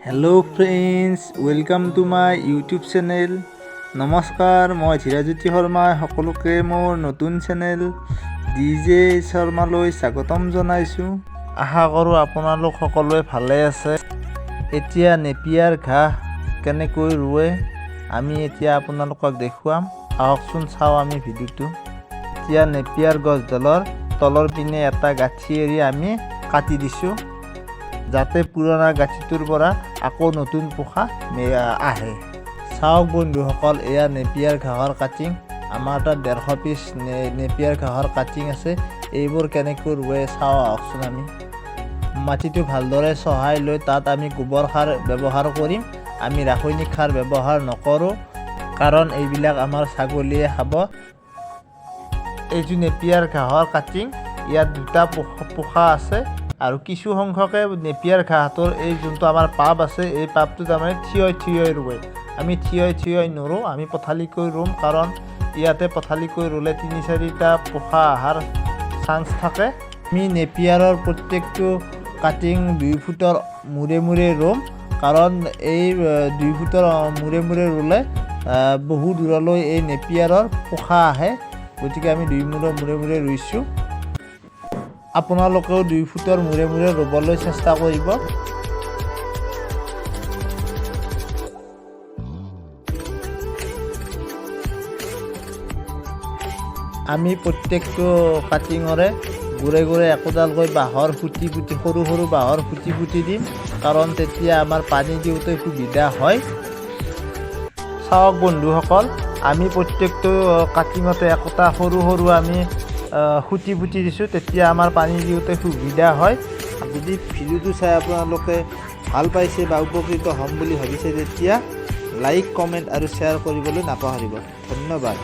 Hello friends, welcome to my YouTube channel. नमस्कार, मैं धीराज्योति शर्मा सकलोके मोर नतुन चैनल DJ शर्माলৈ स्वागतम जनाइছোঁ। आशा करूँ আপোনালোক সকলোৱে ভালে আছে। এতিয়া নেপিয়াৰ ঘাঁহ কেনেকৈ ৰুৱে আমি এতিয়া আপোনালোকক দেখুৱাম। আহকচোন চাওঁ আমি ভিডিঅ'টো। এতিয়া নেপিয়াৰ গছডালৰ তলৰ পিনে এটা গাঁঠি এৰি আমি কাটি দিছোঁ, যাতে পুৰণা গাঁঠিটোৰ পৰা আকৌ নতুন পোখা আহে। চাওক বন্ধুসকল, এয়া নেপিয়াৰ ঘাঁহৰ কাটিং। আমাৰ তাত 150 পিচ নেপিয়াৰ ঘাঁহৰ কাটিং আছে। এইবোৰ কেনেকৈ ৰুৱে চাওঁ আহকচোন। আমি মাটিটো ভালদৰে চহাই লৈ তাত আমি গোবৰ সাৰ ব্যৱহাৰ কৰিম। আমি ৰাসায়নিক সাৰ ব্যৱহাৰ নকৰোঁ, কাৰণ এইবিলাক আমাৰ ছাগলীয়ে খাব। এইটো নেপিয়াৰ ঘাঁহৰ কাটিং। ইয়াত দুটা পোখা আছে আৰু কিছু সংখ্যকে নেপিয়াৰ ঘাঁহটোৰ এই যোনটো আমাৰ পাপ আছে, এই পাপটো তাৰমানে থিয় ৰুৱে। আমি থিয় নৰোঁ, আমি পথালিকৈ ৰুম, কাৰণ ইয়াতে পথালিকৈ ৰুলে 3-4টা পোখা অহাৰ চান্স থাকে। আমি নেপিয়াৰৰ প্ৰত্যেকটো কাটিং 2 ফুটৰ মূৰে মূৰে ৰুম, কাৰণ এই 2 ফুটৰ মূৰে মূৰে ৰুলে বহু দূৰলৈ এই নেপিয়াৰৰ পোখা আহে। গতিকে আমি 2 ফুটৰ মূৰে মূৰে ৰুইছোঁ। আপোনালোকেও 2 ফুটৰ মূৰে মূৰে ৰুবলৈ চেষ্টা কৰিব। আমি প্ৰত্যেকটো কাটিঙৰে গুৰে গুৰে একোডালকৈ বাঁহৰ খুঁটি সৰু সৰু বাঁহৰ খুঁটি দিম, কাৰণ তেতিয়া আমাৰ পানী দিওঁতে সুবিধা হয়। চাওক বন্ধুসকল, আমি প্ৰত্যেকটো কাটিঙতে একোটা সৰু সৰু আমি খুঁটি দিছোঁ, তেতিয়া আমাৰ পানী দিওঁতে সুবিধা হয়। যদি ভিডিঅ'টো চাই আপোনালোকে ভাল পাইছে বা উপকৃত হ'ম বুলি ভাবিছে, তেতিয়া লাইক, কমেণ্ট আৰু শ্বেয়াৰ কৰিবলৈ নাপাহৰিব। ধন্যবাদ।